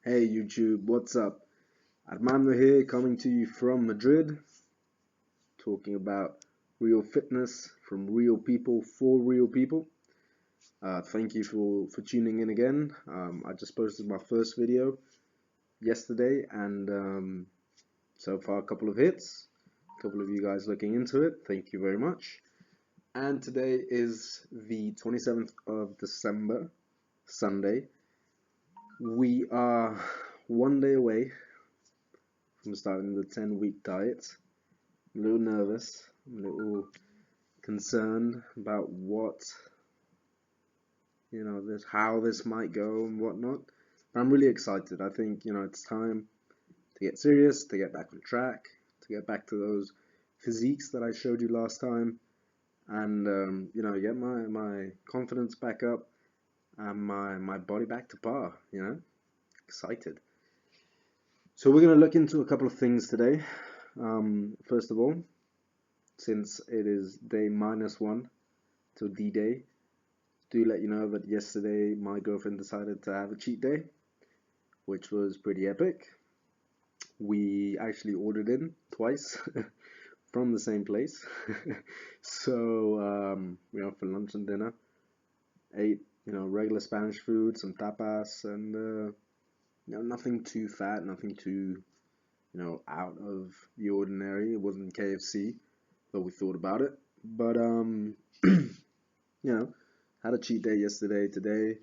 Hey YouTube, what's up? Armando here, coming to you from Madrid, talking about real fitness from real people for real people. Thank you for tuning in again. I just posted my first video yesterday, and so far a couple of hits. A couple of you guys looking into it. Thank you very much. And today is the 27th of December, Sunday. We are one day away from starting the 10-week diet. I'm a little nervous, I'm a little concerned about how this might go and whatnot. But I'm really excited. I think, it's time to get serious, to get back on track, to get back to those physiques that I showed you last time, and, get my confidence back up and my body back to par, excited. So we're going to look into a couple of things today. First of all, since it is day -1 till D-Day, do let you know that yesterday my girlfriend decided to have a cheat day, which was pretty epic. We actually ordered in twice from the same place. So we went for lunch and dinner, ate regular Spanish food, some tapas, and nothing too fat, nothing too out of the ordinary. It wasn't KFC, though we thought about it. But had a cheat day yesterday. Today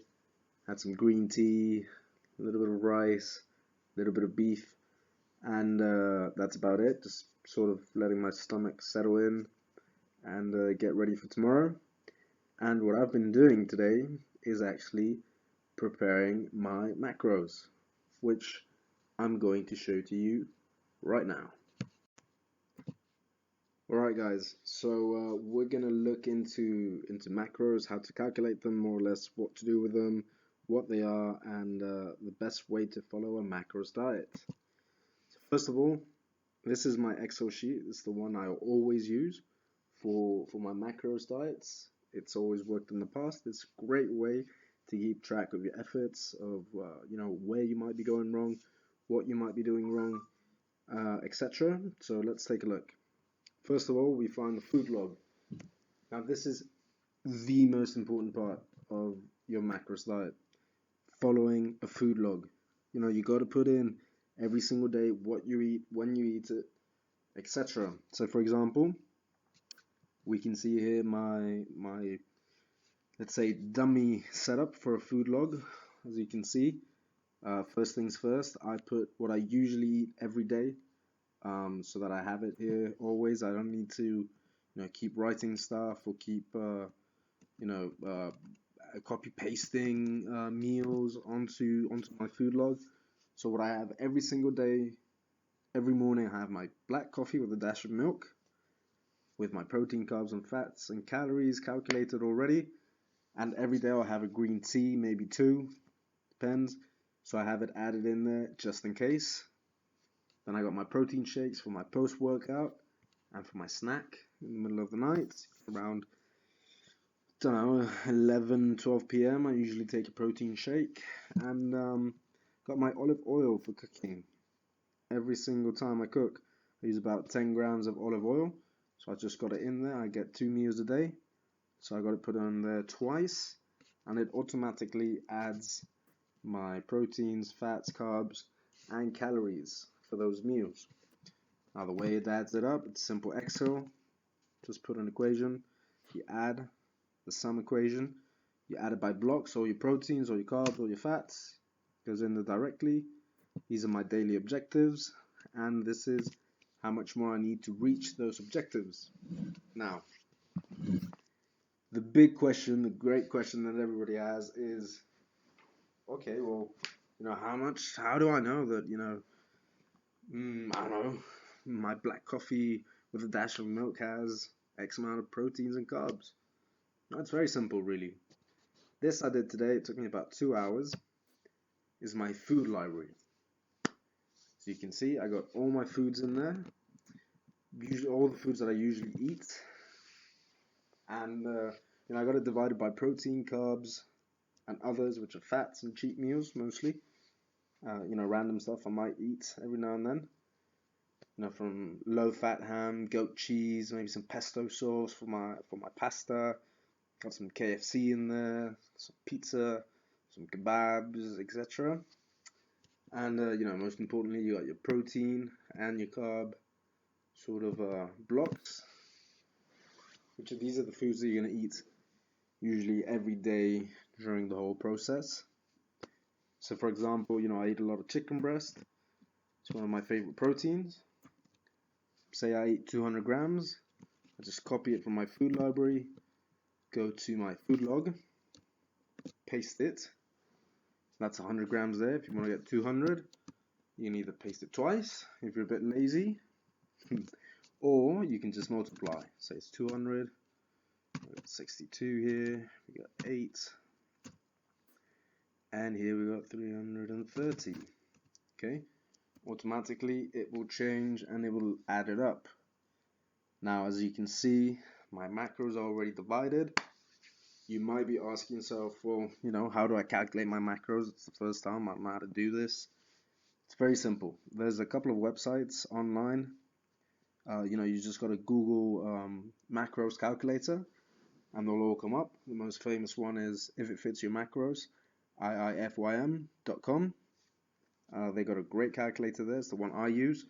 had some green tea, a little bit of rice, a little bit of beef, and that's about it. Just sort of letting my stomach settle in and get ready for tomorrow. And what I've been doing today is actually preparing my macros, which I'm going to show to you right now. Alright guys, so we're gonna look into macros, how to calculate them, more or less what to do with them, what they are, and the best way to follow a macros diet. So first of all, this is my Excel sheet. It's the one I always use for my macros diets. It's always worked in the past. It's a great way to keep track of your efforts, of where you might be going wrong, what you might be doing wrong, etc. So let's take a look. First of all, we find the food log. Now this is the most important part of your macros diet, following a food log. You got to put in every single day what you eat, when you eat it, etc. So for example, we can see here my let's say dummy setup for a food log. As you can see, first things first, I put what I usually eat every day, so that I have it here always. I don't need to keep writing stuff or keep copy pasting meals onto my food log. So what I have every single day, every morning, I have my black coffee with a dash of milk, with my protein, carbs, and fats and calories calculated already. And every day I'll have a green tea, maybe two, depends. So I have it added in there just in case. Then I got my protein shakes for my post-workout and for my snack in the middle of the night. Around, 11, 12 p.m. I usually take a protein shake. And got my olive oil for cooking. Every single time I cook, I use about 10 grams of olive oil. So I just got it in there. I get 2 meals a day. So I got it put on there twice. And it automatically adds my proteins, fats, carbs, and calories for those meals. Now the way it adds it up, it's simple Excel. Just put an equation, you add the sum equation, you add it by blocks, all your proteins, all your carbs, all your fats, goes in there directly. These are my daily objectives, and this is how much more I need to reach those objectives. Now, the big question, the great question that everybody has is, okay, well, how do I know that, I don't know, my black coffee with a dash of milk has X amount of proteins and carbs? No, it's very simple, really. This I did today, it took me about 2 hours, is my food library. So you can see I got all my foods in there, usually all the foods that I usually eat, and I got it divided by protein, carbs, and others, which are fats and cheat meals mostly. Random stuff I might eat every now and then. From low-fat ham, goat cheese, maybe some pesto sauce for my pasta. Got some KFC in there, some pizza, some kebabs, etc. And most importantly, you got your protein and your carb sort of blocks. These are the foods that you're gonna eat usually every day during the whole process. So, for example, I eat a lot of chicken breast. It's one of my favorite proteins. Say I eat 200 grams. I just copy it from my food library, go to my food log, paste it. That's 100 grams there. If you want to get 200, you can either paste it twice if you're a bit lazy, or you can just multiply. So it's 200, 62 here, we got 8, and here we got 330. Okay, automatically it will change and it will add it up. Now, as you can see, my macros are already divided. You might be asking yourself, well, how do I calculate my macros? It's the first time I know how to do this. It's very simple. There's a couple of websites online. You just got to Google macros calculator, and they'll all come up. The most famous one is If It Fits Your Macros, iifym.com. They got a great calculator there. It's the one I use.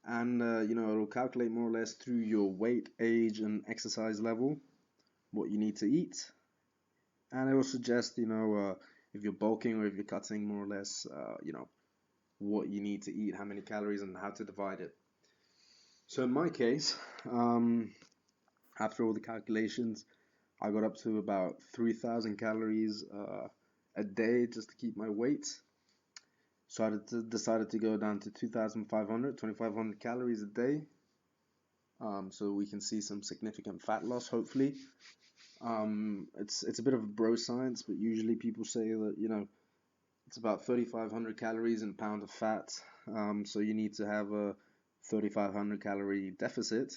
And, it'll calculate more or less through your weight, age, and exercise level what you need to eat. And it will suggest, if you're bulking or if you're cutting, more or less, what you need to eat, how many calories, and how to divide it. So in my case, after all the calculations, I got up to about 3,000 calories a day just to keep my weight. So I decided to go down to 2,500 calories a day, so we can see some significant fat loss, hopefully. It's a bit of a bro science, but usually people say that, it's about 3,500 calories in a pound of fat, so you need to have a 3,500 calorie deficit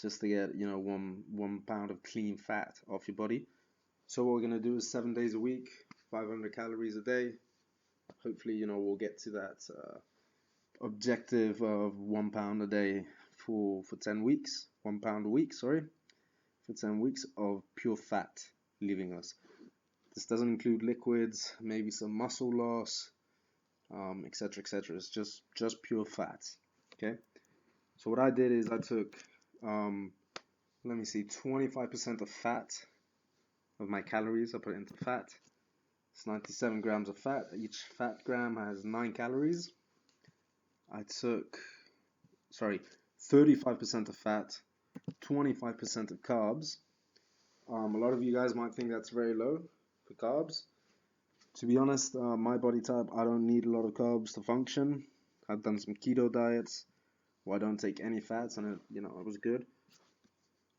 just to get, 1 pound of clean fat off your body. So what we're going to do is 7 days a week, 500 calories a day. Hopefully, we'll get to that objective of 1 pound a day for 10 weeks. 1 pound a week, sorry, for 10 weeks of pure fat leaving us. This doesn't include liquids, maybe some muscle loss, etc., etc. It's just pure fat. Okay. So what I did is I took, 25% of fat of my calories. I put it into fat. It's 97 grams of fat. Each fat gram has 9 calories. I took, 35% of fat, 25% of carbs. A lot of you guys might think that's very low for carbs. To be honest, my body type, I don't need a lot of carbs to function. I've done some keto diets where I don't take any fats, and it was good.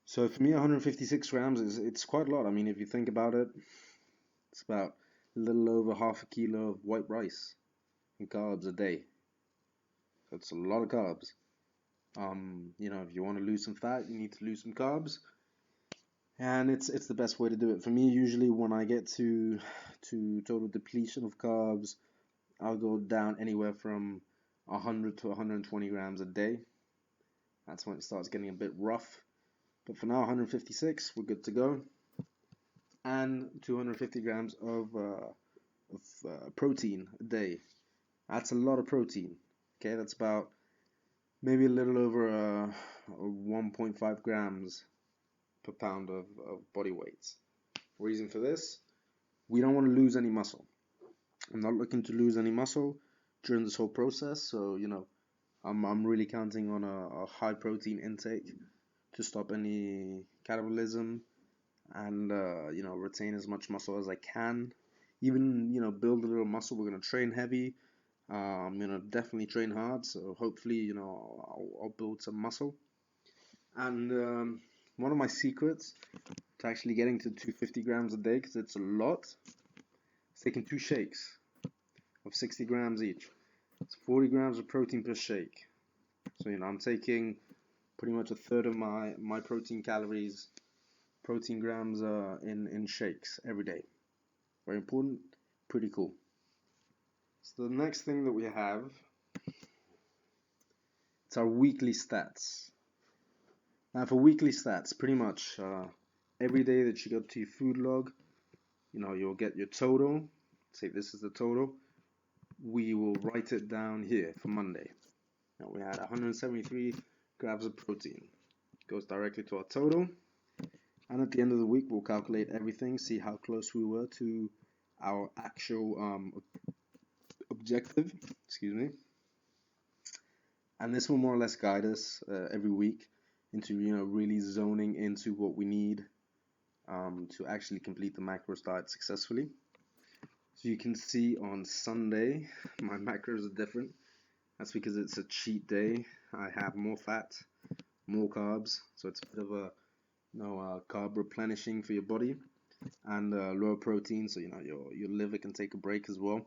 So for me, 156 grams it's quite a lot. I mean, if you think about it, it's about a little over half a kilo of white rice in carbs a day. That's a lot of carbs. If you want to lose some fat, you need to lose some carbs, and it's the best way to do it. For me, usually when I get to total depletion of carbs, I'll go down anywhere from 100 to 120 grams a day. That's when it starts getting a bit rough. But for now, 156, we're good to go. And 250 grams of protein a day. That's a lot of protein. Okay, that's about maybe a little over 1.5 grams per pound of body weight. Reason for this, we don't want to lose any muscle. I'm not looking to lose any muscle during this whole process, so I'm really counting on a high protein intake to stop any catabolism and retain as much muscle as I can. Even build a little muscle. We're gonna train heavy. I'm gonna definitely train hard, so hopefully I'll build some muscle. And one of my secrets to actually getting to 250 grams a day, because it's a lot, is taking 2 shakes of 60 grams each. It's 40 grams of protein per shake. So I'm taking pretty much a third of my protein calories protein grams in shakes every day. Very important, pretty cool. So the next thing that we have, it's our weekly stats. Now for weekly stats, pretty much every day that you go to your food log, you'll get your total. Say this is the total. We will write it down here for Monday. Now we had 173 grams of protein. Goes directly to our total. And at the end of the week, we'll calculate everything, see how close we were to our actual objective. Excuse me. And this will more or less guide us every week into really zoning into what we need to actually complete the macros diet successfully. So you can see on Sunday my macros are different. That's because it's a cheat day. I have more fat, more carbs, so it's a bit of a carb replenishing for your body, and lower protein, so your liver can take a break as well.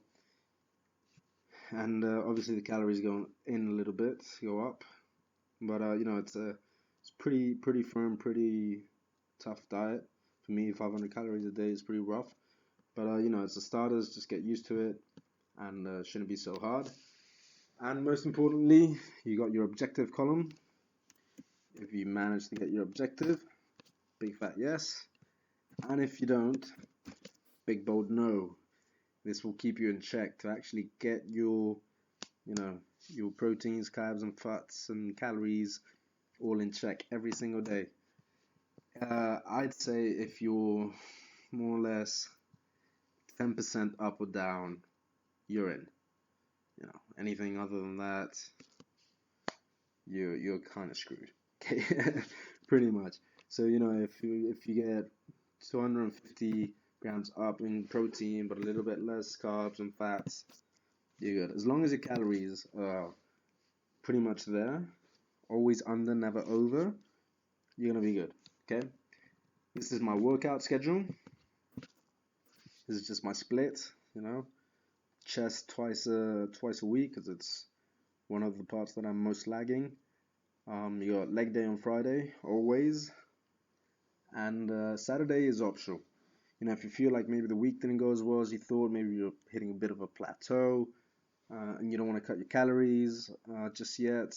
And obviously the calories go in a little bit, go up, but it's pretty firm, pretty tough diet for me. 500 calories a day is pretty rough, but it's the starters. Just get used to it, and shouldn't be so hard. And most importantly, you got your objective column. If you manage to get your objective, big fat yes. And if you don't, big bold no. This will keep you in check to actually get your proteins, carbs, and fats and calories all in check every single day. I'd say if you're more or less 10% up or down, you're in. Anything other than that, you're kind of screwed. Okay, pretty much. So if you get 250 grams up in protein but a little bit less carbs and fats, you're good. As long as your calories are pretty much there, always under, never over, you're gonna be good. Okay. This is my workout schedule. This is just my split. Chest twice a week because it's one of the parts that I'm most lagging. You got leg day on Friday, always, and Saturday is optional. If you feel like maybe the week didn't go as well as you thought, maybe you're hitting a bit of a plateau, and you don't want to cut your calories just yet.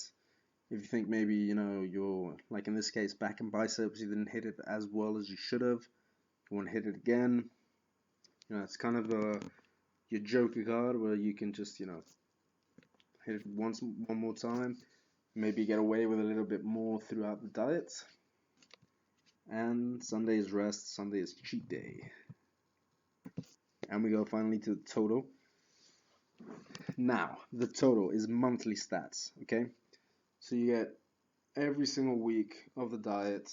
If you think maybe you're, like in this case, back and biceps, you didn't hit it as well as you should have, you want to hit it again. It's kind of your joker card where you can just hit it one more time, maybe get away with a little bit more throughout the diet. And Sunday is rest, Sunday is cheat day. And we go finally to the total. Now, the total is monthly stats, okay? So you get every single week of the diet,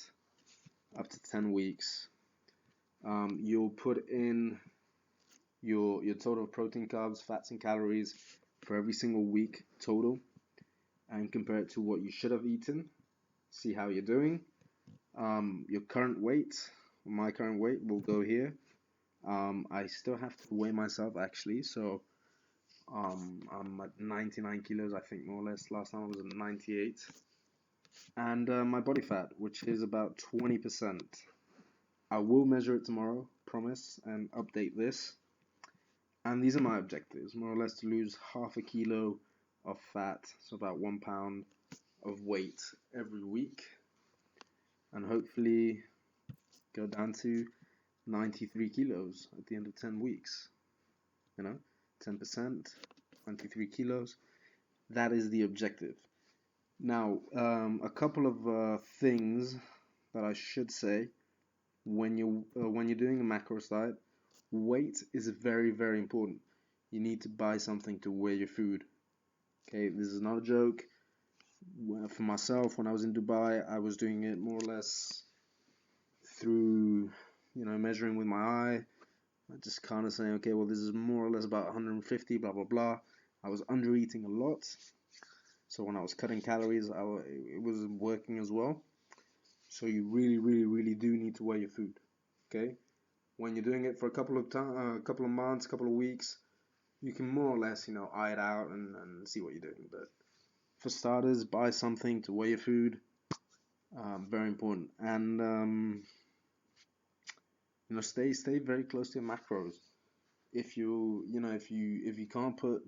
up to 10 weeks. You'll put in your total of protein, carbs, fats, and calories for every single week total, and compare it to what you should have eaten. See how you're doing. Your current weight, my current weight will go here. I still have to weigh myself actually, so I'm at 99 kilos, I think, more or less. Last time I was at 98. And my body fat, which is about 20%. I will measure it tomorrow, promise, and update this. And these are my objectives, more or less to lose half a kilo of fat, so about 1 pound of weight every week. And hopefully go down to 93 kilos at the end of 10 weeks. 10%, 23 kilos. That is the objective. Now, a couple of things that I should say when you're doing a macros diet. Weight is very, very important. You need to buy something to weigh your food. Okay, this is not a joke. For myself, when I was in Dubai, I was doing it more or less through, measuring with my eye. Just kind of saying, okay, well, this is more or less about 150, blah, blah, blah. I was under eating a lot. So when I was cutting calories, it was working as well. So you really, really, really do need to weigh your food. Okay? When you're doing it for a couple of months, couple of weeks, you can more or less, eye it out and see what you're doing. But for starters, buy something to weigh your food. Very important. And stay very close to your macros. If if you can't put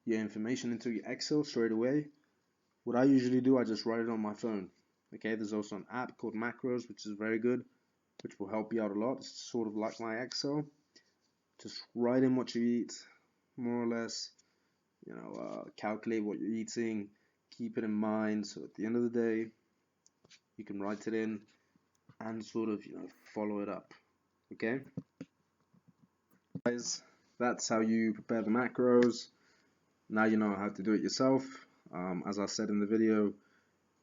your information into your Excel straight away, what I usually do, I just write it on my phone. Okay, there's also an app called Macros, which is very good, which will help you out a lot. It's sort of like my Excel. Just write in what you eat, more or less. Calculate what you're eating, keep it in mind. So at the end of the day, you can write it in and sort of follow it up. Okay, guys, that's how you prepare the macros. Now you know how to do it yourself. As I said in the video,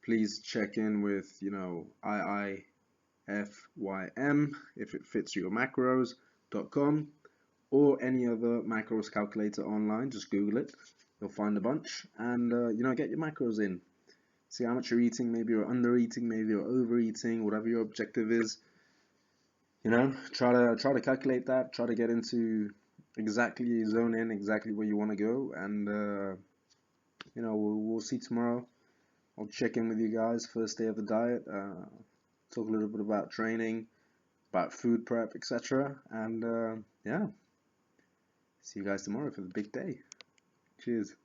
please check in with IIFYM if it fits your macros.com or any other macros calculator online. Just Google it, you'll find a bunch, and get your macros in. See how much you're eating. Maybe you're under eating, maybe you're overeating, whatever your objective is. Try to calculate that. Try to get into exactly, zone in exactly where you want to go, and we'll see tomorrow. I'll check in with you guys first day of the diet. Talk a little bit about training, about food prep, etc. And yeah, see you guys tomorrow for the big day. Cheers.